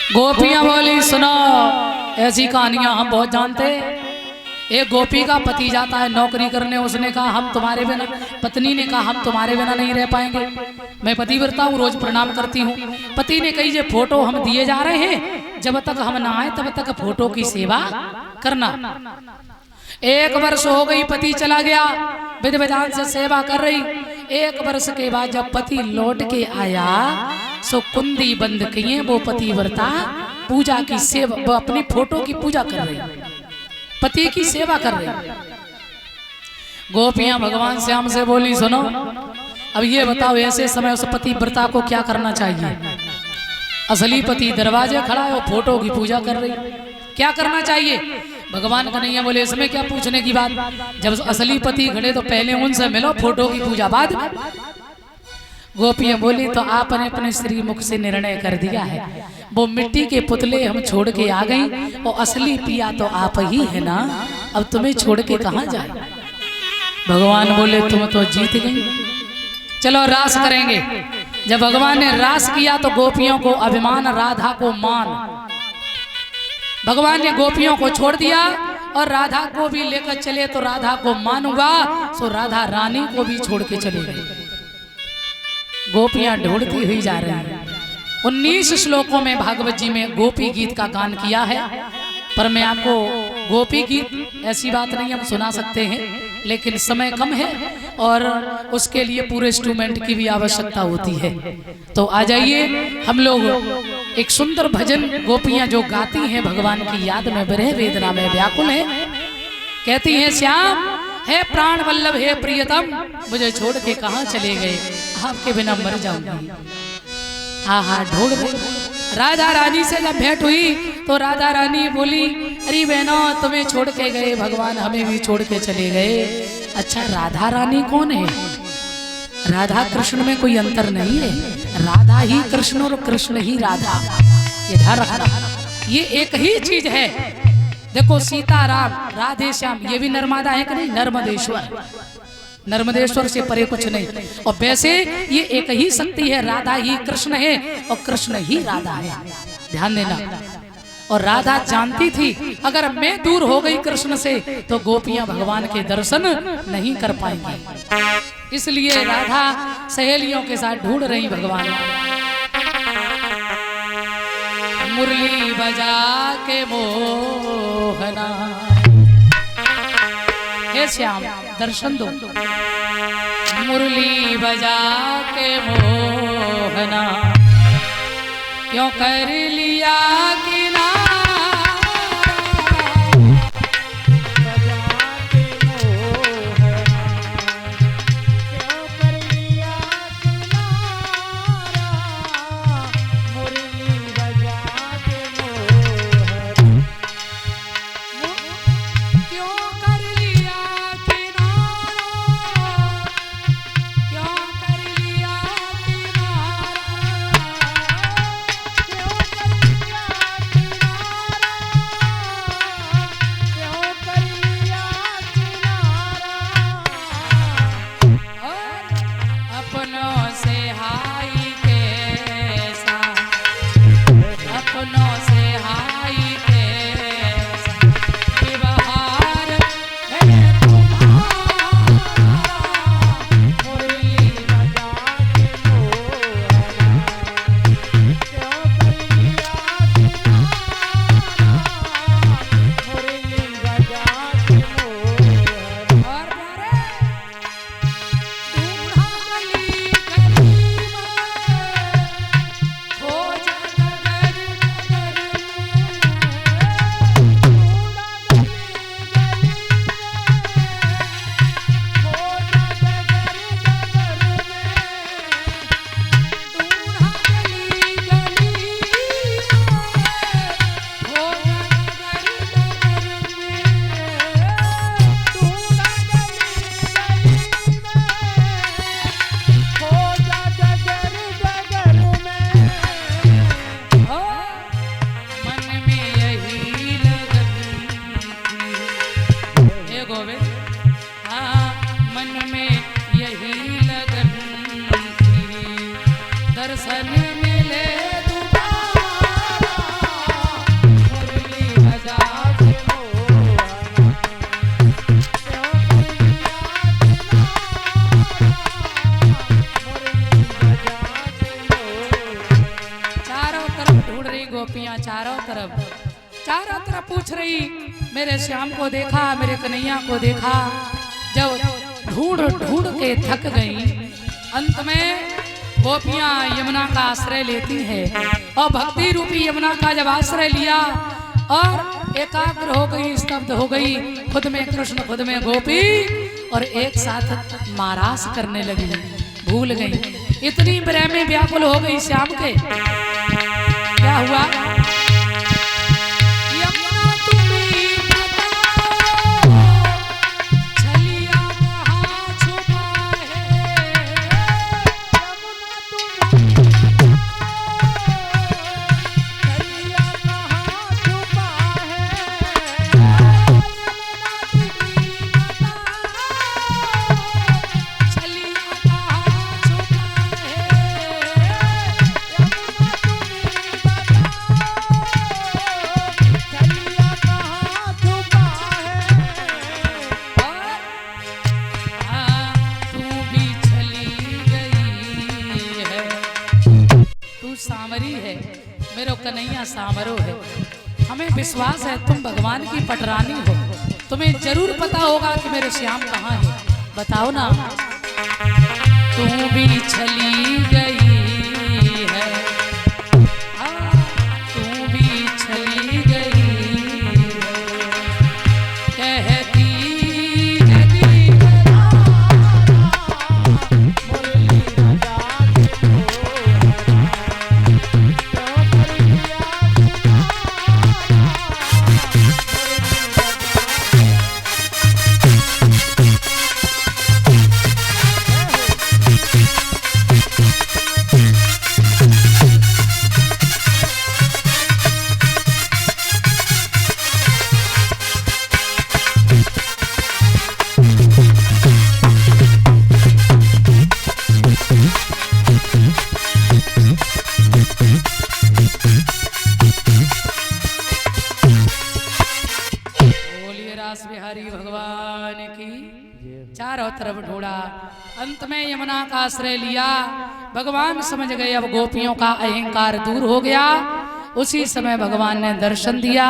गोपियां बोली सुनो, ऐसी कहानियां हम बहुत जानते हैं। एक गोपी का पति जाता है नौकरी करने, उसने कहा हम तुम्हारे बिना, पत्नी ने कहा हम तुम्हारे बिना नहीं रह पाएंगे, मैं पतिव्रता हूँ, रोज प्रणाम करती हूँ। पति ने कही जे फोटो हम दिए जा रहे हैं, जब तक हम ना आए तब तक फोटो की सेवा करना। 1 वर्ष हो गई, पति चला गया, विधि विधान से सेवा कर रही। 1 वर्ष के बाद जब पति लौट के आया, सो कुंडी बंद किए, वो पतिव्रता पूजा की सेवा, वो अपनी फोटो की पूजा कर रही, पति की सेवा कर रही। गोपियां भगवान श्याम से बोली सुनो, अब ये बताओ ऐसे समय उस पतिव्रता को क्या करना चाहिए? असली पति दरवाजे खड़ा है और फोटो की पूजा कर रही, क्या करना चाहिए? भगवान कन्हैया बोले इसमें क्या पूछने की बात, जब असली पति खड़े तो पहले उनसे मिलो, फोटो की पूजा बाद में। गोपियां बोली तो आपने अपने श्री मुख से निर्णय कर दिया है, वो मिट्टी के पुतले हम छोड़ के आ गई और असली पिया तो आप ही है ना, अब तुम्हें छोड़ के कहाँ जाए? भगवान बोले तुम तो जीत गई, चलो रास करेंगे। जब भगवान ने रास किया तो गोपियों को अभिमान, राधा को मान। भगवान ने गोपियों को छोड़ दिया और राधा को भी लेकर चले तो राधा को मान हुआ, सो राधा रानी को भी छोड़ के चले गए। गोपियां ढूंढती हुई जा रही हैं। 19 श्लोकों में भागवत जी में गोपी गीत का गान किया है, पर मैं आपको गोपी गीत ऐसी बात नहीं हम सुना सकते हैं, लेकिन समय कम है और उसके लिए पूरे इंस्ट्रूमेंट की भी आवश्यकता होती है। तो आ जाइए, हम लोग एक सुंदर भजन गोपियां जो गाती हैं भगवान की याद में, विरह वेदना में व्याकुल है, कहती हैं श्याम है प्राण वल्लभ है प्रियतम, मुझे छोड़ के कहाँ चले गए, आपके बिना मर जाऊंगी। हाँ हाँ ढूंढ रही। राधा रानी से जब भेंट हुई तो राधा रानी बोली अरे बहनों तुम्हें छोड़ के गए भगवान, हमें भी छोड़ के चले गए। अच्छा राधा रानी कौन है? राधा कृष्ण में कोई अंतर नहीं है, राधा ही कृष्ण और कृष्ण ही राधा, ये ध्यान रखना, ये एक ही चीज है। देखो सीताराम राधे श्याम, ये भी नर्मदा है कि नहीं? नर्मदेश्वर, नर्मदेश्वर से परे कुछ नहीं। और वैसे ये एक ही शक्ति है, राधा ही कृष्ण है और कृष्ण ही राधा है, ध्यान देना। और राधा जानती थी अगर मैं दूर हो गई कृष्ण से तो गोपियां भगवान के दर्शन नहीं कर पाएंगी, इसलिए राधा सहेलियों के साथ ढूंढ रही भगवान। मुरली बजा के मोहना, हे श्याम दर्शन दो, मुरली बजा के मोहना, क्यों कर लिया किनारा, बजा के मोहना, क्यों कर लिया किनारा, मुरली बजा के मोहना, क्यों कर लिया किनारा, क्यों कर लिया किनारा, क्यों कर लिया ढूंढ रही गोपियां चारों तरफ पूछ रही, मेरे श्याम को देखा, मेरे कन्हैया को देखा। जब ढूंढ ढूंढ के थक गई, अंत में गोपियां यमुना का आश्रय लेती है और भक्ति रूपी यमुना का जब आश्रय लिया और एकाग्र हो गई, स्तब्ध हो गई, खुद में कृष्ण खुद में गोपी, और एक साथ मारास करने लगी, भूल गई। इतनी प्रेम में व्याकुल हो गई श्याम के, क्या हुआ? यमुना तुम्हीं बताओ, छलिया कहाँ छुपा है। यमुना तुम्हीं सामरी है, मेरा कन्हैया सामरो है। हमें विश्वास है तुम भगवान की पटरानी हो, तुम्हें जरूर पता होगा कि मेरे श्याम कहाँ है, बताओ ना। तू भी चली गई है, तू भी चली गई है, कहती नदी बिहारी भगवान की। चारों तरफ ढूंढा, अंत में यमुना का आश्रय लिया। भगवान समझ गए अब गोपियों का अहंकार दूर हो गया। उसी समय भगवान ने दर्शन दिया